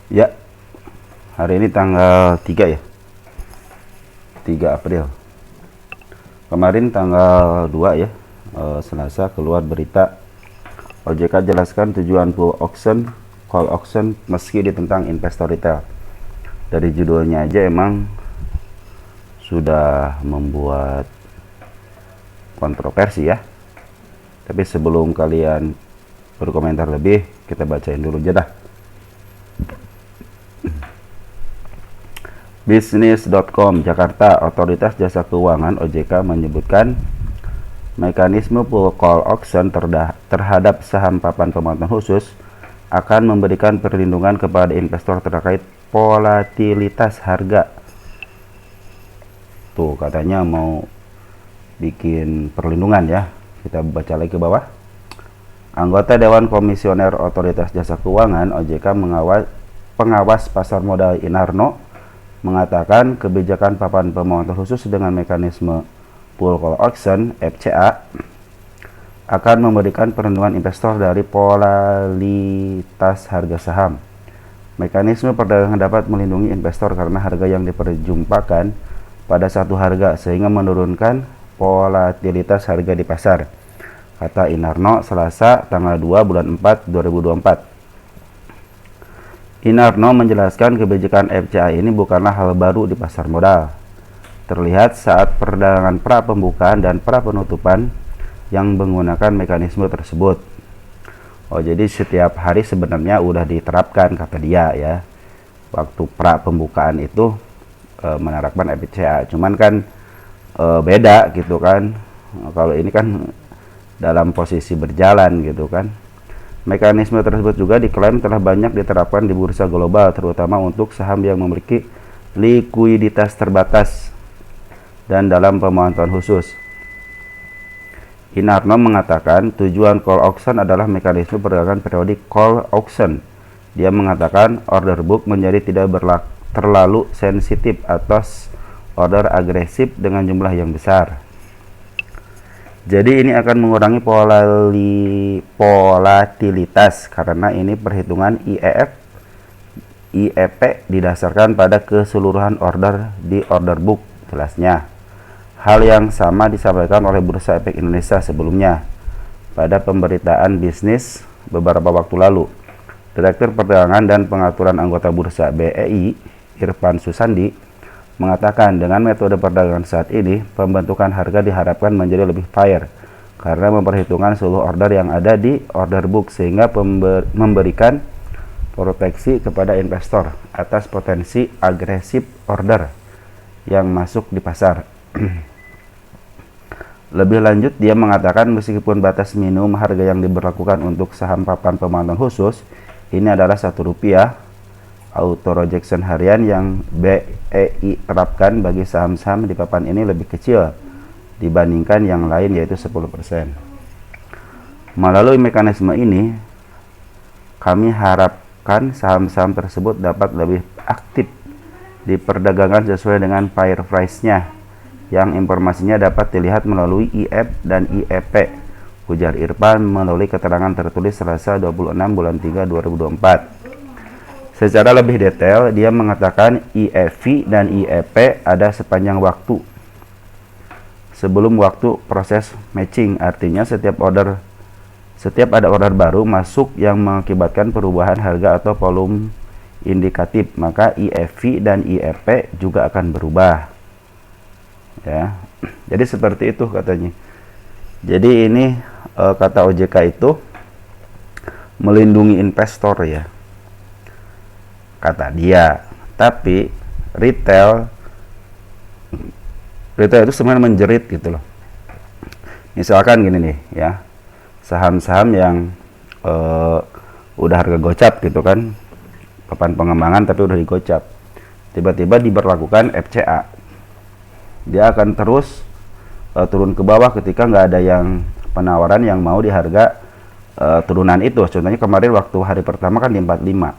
Ya, hari ini tanggal 3 ya, 3 April. Kemarin tanggal 2 ya, Selasa keluar berita OJK jelaskan tujuan call auction meski ditentang investor retail. Dari judulnya aja emang sudah membuat kontroversi ya. Tapi sebelum kalian berkomentar lebih, kita bacain dulu aja dah. Bisnis.com Jakarta, Otoritas Jasa Keuangan OJK menyebutkan mekanisme pool call auction terhadap saham papan pemantauan khusus akan memberikan perlindungan kepada investor terkait volatilitas harga. Tuh katanya mau bikin perlindungan ya. Kita baca lagi ke bawah. Anggota Dewan Komisioner Otoritas Jasa Keuangan OJK pengawas pasar modal Inarno mengatakan kebijakan papan pemantau khusus dengan mekanisme pool call auction (FCA) akan memberikan perlindungan investor dari volatilitas harga saham. Mekanisme perdagangan dapat melindungi investor karena harga yang diperjumpakan pada satu harga sehingga menurunkan volatilitas harga di pasar, kata Inarno Selasa tanggal 2 bulan 4 2024. Inarno menjelaskan kebijakan FCA ini bukanlah hal baru di pasar modal. Terlihat saat perdagangan pra pembukaan dan pra penutupan yang menggunakan mekanisme tersebut. Oh, jadi setiap hari sebenarnya udah diterapkan kata dia ya. Waktu pra pembukaan itu menerapkan FCA. Cuman kan beda gitu kan. Kalau ini kan dalam posisi berjalan gitu kan. Mekanisme tersebut juga diklaim telah banyak diterapkan di bursa global, terutama untuk saham yang memiliki likuiditas terbatas dan dalam pemantauan khusus. Inarno mengatakan tujuan call auction adalah mekanisme perdagangan periodik call auction. Dia mengatakan order book menjadi tidak terlalu sensitif atas order agresif dengan jumlah yang besar. Jadi ini akan mengurangi volatilitas karena ini perhitungan IEP didasarkan pada keseluruhan order di order book, jelasnya. Hal yang sama disampaikan oleh Bursa Efek Indonesia sebelumnya pada pemberitaan bisnis beberapa waktu lalu. Direktur Perdagangan dan Pengaturan Anggota Bursa BEI, Irfan Susandi, mengatakan dengan metode perdagangan saat ini, pembentukan harga diharapkan menjadi lebih fair karena memperhitungkan seluruh order yang ada di order book sehingga memberikan proteksi kepada investor atas potensi agresif order yang masuk di pasar. Lebih lanjut, dia mengatakan meskipun batas minimum harga yang diberlakukan untuk saham papan pemantauan khusus ini adalah Rp1, auto rejection harian yang BEI terapkan bagi saham-saham di papan ini lebih kecil dibandingkan yang lain, yaitu 10%. Melalui mekanisme ini, kami harapkan saham-saham tersebut dapat lebih aktif diperdagangkan sesuai dengan fair price-nya yang informasinya dapat dilihat melalui IF dan IEP, ujar Irfan melalui keterangan tertulis Selasa 26 bulan 3 2024. Secara lebih detail, dia mengatakan IEV dan IEP ada sepanjang waktu sebelum waktu proses matching. Artinya setiap ada order baru masuk yang mengakibatkan perubahan harga atau volume indikatif, maka IEV dan IEP juga akan berubah. Ya. Jadi seperti itu katanya. Jadi ini kata OJK itu melindungi investor ya, kata dia. Tapi retail itu sebenarnya menjerit gitu loh. Misalkan gini nih ya, saham-saham yang udah harga gocap gitu kan, papan pengembangan tapi udah digocap, tiba-tiba diberlakukan FCA, dia akan terus turun ke bawah ketika nggak ada yang penawaran yang mau di harga turunan itu. Contohnya kemarin waktu hari pertama kan di 45.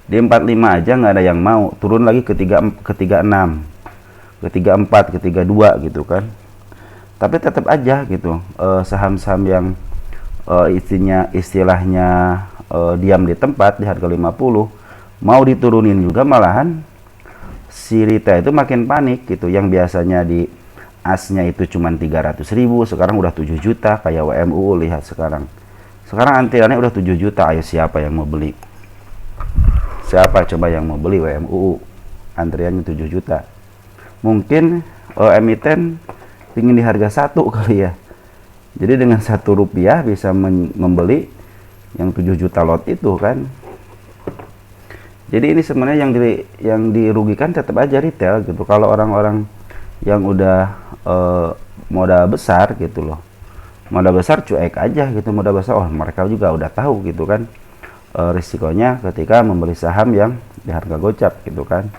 Di 45 aja nggak ada yang mau, turun lagi ke 36, ke 34, ke 32 gitu kan. Tapi tetap aja gitu saham-saham yang istilahnya diam di tempat di harga 50 mau diturunin juga malahan si retail itu makin panik gitu. Yang biasanya di asnya itu cuma 300.000, sekarang udah 7 juta. Kayak WMUU, lihat sekarang antriannya udah 7 juta. Ayo, siapa yang mau beli? Siapa coba yang mau beli WMUU? Antriannya 7 juta. Mungkin emiten ingin di harga 1 kali ya. Jadi dengan Rp1 bisa membeli yang 7 juta lot itu kan. Jadi ini sebenarnya yang dirugikan tetap aja retail gitu. Kalau orang-orang yang udah modal besar gitu loh, modal besar cuek aja gitu. Modal besar, oh mereka juga udah tahu gitu kan risikonya ketika membeli saham yang di harga gocap gitu kan.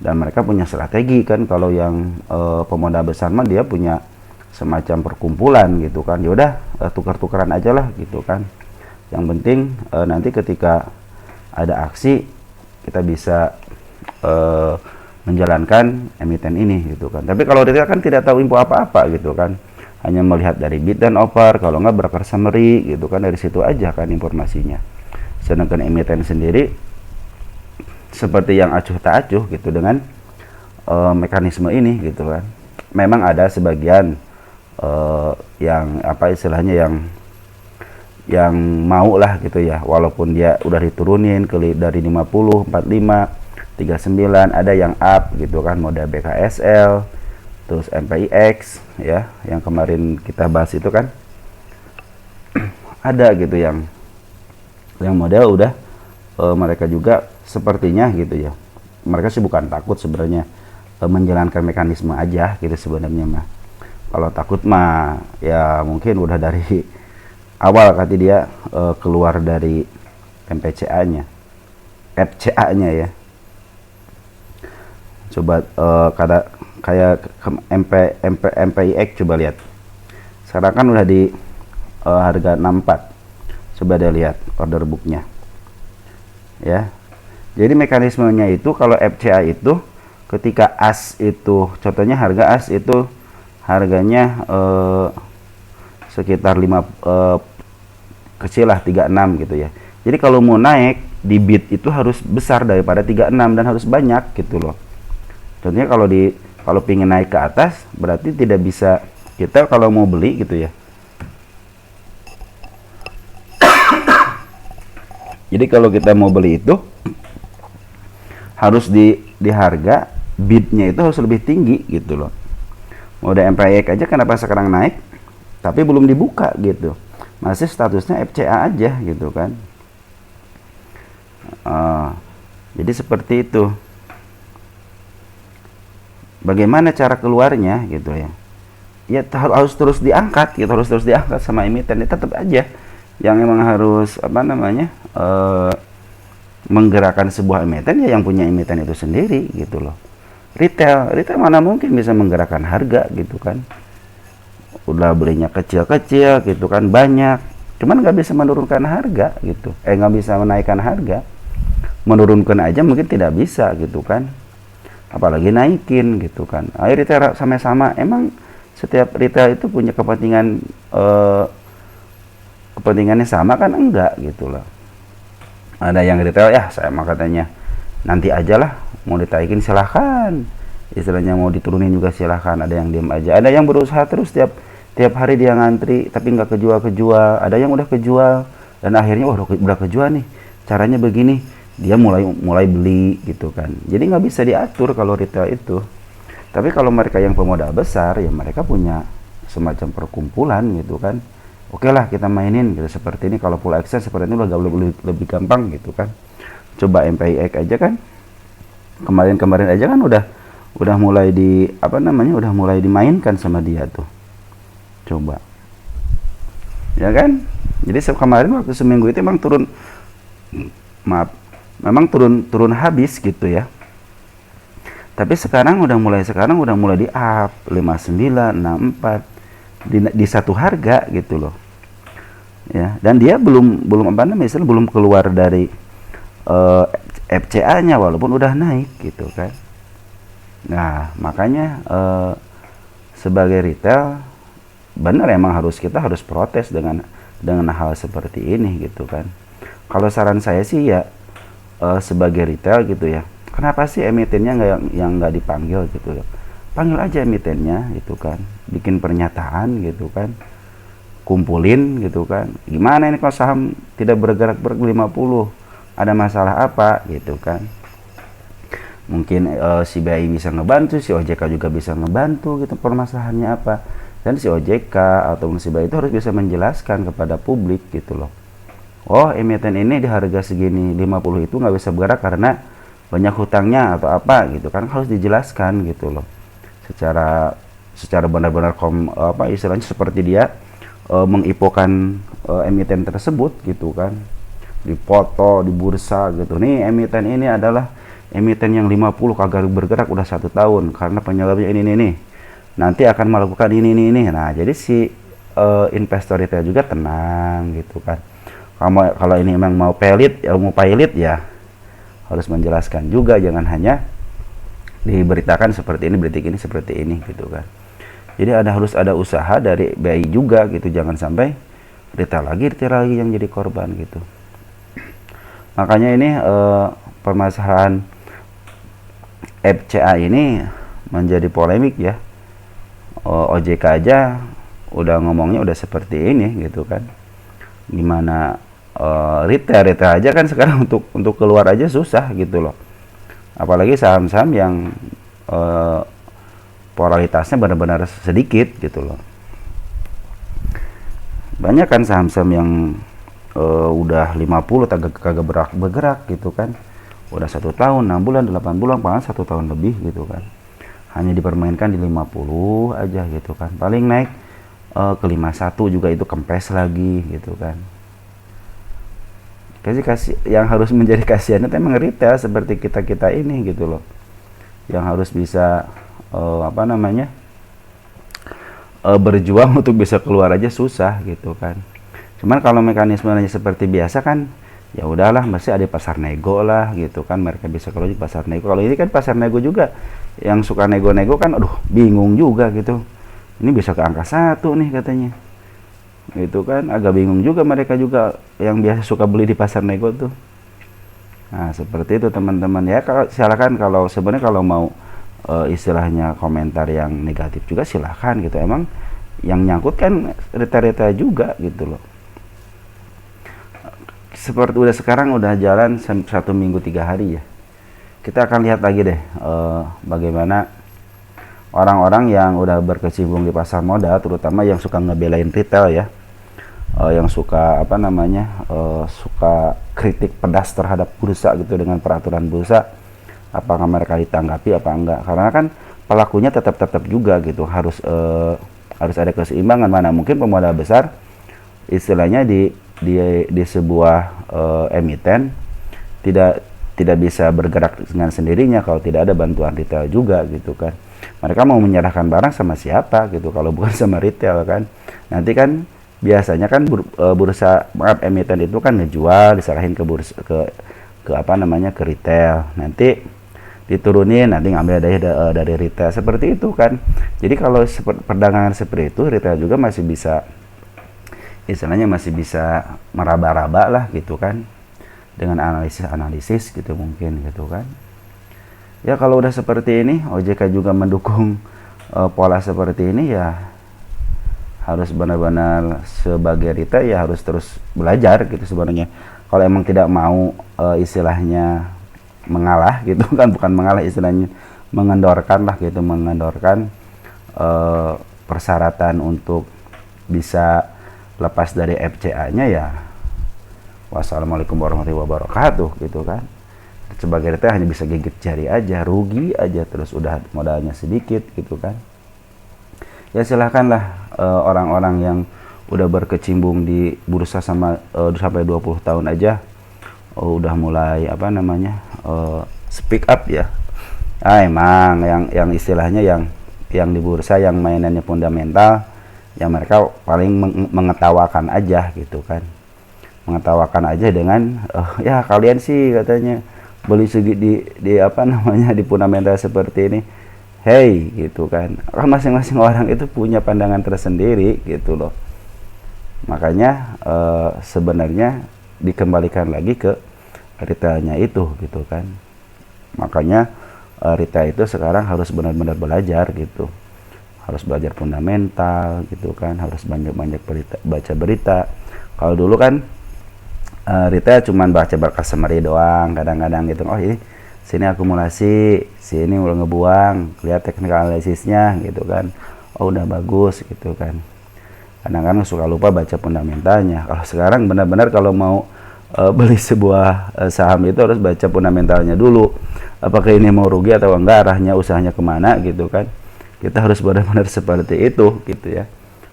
Dan mereka punya strategi kan. Kalau yang pemodal besar mah dia punya semacam perkumpulan gitu kan. Yaudah tukar-tukaran aja lah gitu kan. Yang penting nanti ketika ada aksi kita bisa menjalankan emiten ini gitu kan. Tapi kalau retail kan tidak tahu info apa-apa gitu kan. Hanya melihat dari bid dan offer, kalau nggak broker summary gitu kan, dari situ aja kan informasinya. Sedangkan emiten sendiri seperti yang acuh tak acuh gitu dengan mekanisme ini gitu kan. Memang ada sebagian yang apa istilahnya yang mau lah gitu ya, walaupun dia udah diturunin dari 50, 45, 39, ada yang up gitu kan, model BKSL, terus MPIX ya, yang kemarin kita bahas itu kan. Ada gitu yang model udah mereka juga sepertinya gitu ya, mereka sih bukan takut sebenarnya, menjalankan mekanisme aja gitu sebenarnya mah. Kalau takut mah ya mungkin udah dari awal kali dia keluar dari MPCA-nya, FCA-nya ya. Coba kayak MPIX coba lihat. Sekarang kan udah di harga 64. Coba deh lihat order booknya. Ya. Jadi mekanismenya itu kalau FCA itu ketika AS itu, contohnya harga AS itu harganya sekitar 5 kecil lah 36 gitu ya. Jadi kalau mau naik di bid itu harus besar daripada 36 dan harus banyak gitu loh. Contohnya kalau pingin naik ke atas berarti tidak bisa, kita kalau mau beli gitu ya. Jadi kalau kita mau beli itu harus di harga bidnya itu harus lebih tinggi gitu loh. Udah MPIX aja kenapa sekarang naik tapi belum dibuka gitu, masih statusnya FCA aja gitu kan. Jadi seperti itu. Bagaimana cara keluarnya gitu ya? Ya harus terus diangkat gitu, harus terus diangkat sama emiten. Tetap aja yang emang harus apa namanya menggerakkan sebuah emiten ya yang punya emiten itu sendiri gitu loh. Retail mana mungkin bisa menggerakkan harga gitu kan. Udah belinya kecil-kecil gitu kan, banyak, cuman nggak bisa menurunkan harga gitu, nggak bisa menaikkan harga, menurunkan aja mungkin tidak bisa gitu kan, apalagi naikin gitu kan. Ayo retail sama-sama, emang setiap retail itu punya kepentingan kepentingannya sama kan, enggak gitu loh. Ada yang retail ya saya mah katanya nanti aja lah, mau ditaikin silahkan, istilahnya mau diturunin juga silahkan. Ada yang diam aja, ada yang berusaha terus tiap hari dia ngantri tapi nggak kejual. Ada yang udah kejual dan akhirnya udah kejual nih, caranya begini, dia mulai beli gitu kan. Jadi nggak bisa diatur kalau retail itu. Tapi kalau mereka yang pemodal besar ya mereka punya semacam perkumpulan gitu kan. Oke lah kita mainin gitu seperti ini. Kalau full access seperti ini udah lebih gampang gitu kan. Coba MPIX aja kan, kemarin aja kan udah mulai udah mulai dimainkan sama dia tuh. Coba ya kan. Jadi kemarin waktu seminggu itu emang memang turun habis gitu ya. Tapi sekarang udah mulai di up 59, 64 di satu harga gitu loh. Ya, dan dia belum belum keluar dari FCA-nya walaupun udah naik gitu kan. Nah, makanya sebagai retail benar emang kita harus protes dengan hal seperti ini gitu kan. Kalau saran saya sih ya sebagai retail gitu ya, kenapa sih emitennya yang nggak dipanggil gitu ya? Panggil aja emitennya gitu kan, bikin pernyataan gitu kan, kumpulin gitu kan, gimana ini kalau saham tidak bergerak 50, ada masalah apa gitu kan. Mungkin si BI bisa ngebantu, si OJK juga bisa ngebantu gitu, permasalahannya apa. Dan si OJK atau si BI itu harus bisa menjelaskan kepada publik gitu loh. Oh, emiten ini di harga segini 50 itu nggak bisa bergerak karena banyak hutangnya atau apa gitu kan, harus dijelaskan gitu loh. Secara benar-benar istilahnya seperti dia mengipokan emiten tersebut gitu kan. Dipoto di bursa gitu. Nih emiten ini adalah emiten yang 50 kagak bergerak udah 1 tahun karena penyebabnya ini nih. Nanti akan melakukan ini. Nah, jadi si investor retail juga tenang gitu kan. Kalau ini memang mau pilot ya harus menjelaskan juga, jangan hanya diberitakan seperti ini, berita ini seperti ini gitu kan. Jadi harus ada usaha dari BI juga gitu, jangan sampai retail lagi yang jadi korban gitu. Makanya ini permasalahan FCA ini menjadi polemik ya. OJK aja udah ngomongnya udah seperti ini gitu kan. Gimana retail aja kan sekarang untuk keluar aja susah gitu loh. Apalagi saham-saham yang polaritasnya benar-benar sedikit gitu loh. Banyak kan saham-saham yang udah 50 kagak bergerak gitu kan. Udah 1 tahun, 6 bulan, 8 bulan, bahkan 1 tahun lebih gitu kan. Hanya dipermainkan di 50 aja gitu kan. Paling naik ke 51 juga itu kempes lagi gitu kan. Yang harus menjadi kasihan itu emang retail seperti kita ini gitu loh, yang harus bisa berjuang untuk bisa keluar aja susah gitu kan. Cuman kalau mekanismenya seperti biasa kan ya udahlah, mesti ada pasar nego lah gitu kan, mereka bisa keluar di pasar nego. Kalau ini kan pasar nego juga yang suka nego-nego kan, aduh bingung juga gitu, ini bisa ke angka 1 nih katanya gitu kan, agak bingung juga mereka juga yang biasa suka beli di pasar nego tuh. Nah seperti itu teman-teman ya. Silakan kalau sebenarnya kalau mau istilahnya komentar yang negatif juga silahkan gitu, emang yang nyangkut kan retail juga gitu loh. Seperti udah sekarang udah jalan 1 minggu 3 hari ya, kita akan lihat lagi deh bagaimana orang-orang yang udah berkecimpung di pasar modal, terutama yang suka ngebelain retail ya, yang suka suka kritik pedas terhadap bursa gitu dengan peraturan bursa, apakah mereka ditanggapi apa enggak, karena kan pelakunya tetap juga gitu, harus ada keseimbangan. Mana mungkin pemodal besar istilahnya di sebuah emiten tidak bisa bergerak dengan sendirinya kalau tidak ada bantuan retail juga gitu kan. Mereka mau menyerahkan barang sama siapa gitu kalau bukan sama retail kan. Nanti kan biasanya kan emiten itu kan ngejual, diserahin ke bursa, ke retail, nanti diturunin, nanti ngambil dari retail, seperti itu kan. Jadi kalau perdagangan seperti itu, retail juga masih bisa istilahnya masih bisa meraba-raba lah gitu kan, dengan analisis gitu mungkin gitu kan. Ya kalau udah seperti ini, OJK juga mendukung pola seperti ini ya, harus benar-benar sebagai retail ya harus terus belajar gitu sebenarnya. Kalau emang tidak mau istilahnya mengalah gitu kan, bukan mengalah istilahnya, mengendorkan lah gitu, mengendorkan persyaratan untuk bisa lepas dari FCA-nya ya wassalamualaikum warahmatullahi wabarakatuh gitu kan. Sebagai retail hanya bisa gigit jari aja, rugi aja terus, udah modalnya sedikit gitu kan. Ya silahkanlah orang-orang yang udah berkecimpung di bursa sampai 20 tahun aja udah mulai speak up ya. Emang yang istilahnya yang di bursa yang mainannya fundamental, yang mereka paling mengetawakan aja gitu kan. Mengetawakan aja dengan ya kalian sih katanya beli di fundamental seperti ini. Hey gitu kan, masing-masing orang itu punya pandangan tersendiri gitu loh. Makanya sebenarnya dikembalikan lagi ke retailnya itu gitu kan. Makanya retail itu sekarang harus benar-benar belajar gitu, harus belajar fundamental gitu kan, harus banyak-banyak baca berita. Kalau dulu kan retail cuman baca summary doang kadang-kadang gitu, oh ini sini akumulasi, sini udah ngebuang, lihat technical analisisnya gitu kan, oh udah bagus gitu kan. Kadang-kadang suka lupa baca fundamentalnya. Kalau sekarang benar-benar kalau mau beli sebuah saham itu harus baca fundamentalnya dulu, apakah ini mau rugi atau enggak, arahnya usahanya kemana gitu kan. Kita harus benar-benar seperti itu gitu ya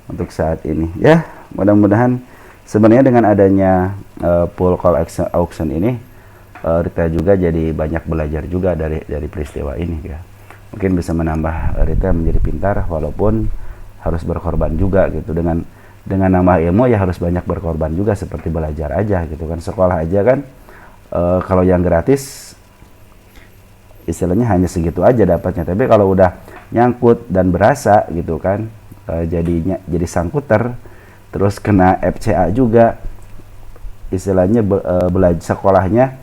untuk saat ini ya. Mudah-mudahan sebenarnya dengan adanya pool call auction ini retail juga jadi banyak belajar juga dari peristiwa ini ya. Mungkin bisa menambah retail menjadi pintar walaupun harus berkorban juga gitu. Dengan nama ilmu ya harus banyak berkorban juga, seperti belajar aja gitu kan. Sekolah aja kan kalau yang gratis istilahnya hanya segitu aja dapatnya, tapi kalau udah nyangkut dan berasa gitu kan, jadi sangkuter, terus kena FCA juga, istilahnya belajar sekolahnya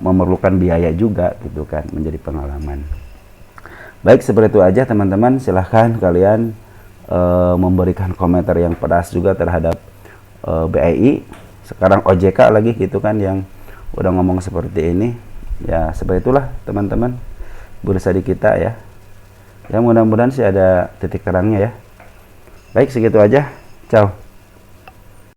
memerlukan biaya juga gitu kan, menjadi pengalaman. Baik, seperti itu aja teman-teman. Silahkan kalian memberikan komentar yang pedas juga terhadap BII, sekarang OJK lagi gitu kan, yang udah ngomong seperti ini ya. Seperti itulah teman-teman bursa di kita ya. Ya mudah-mudahan sih ada titik terangnya ya. Baik, segitu aja. Ciao.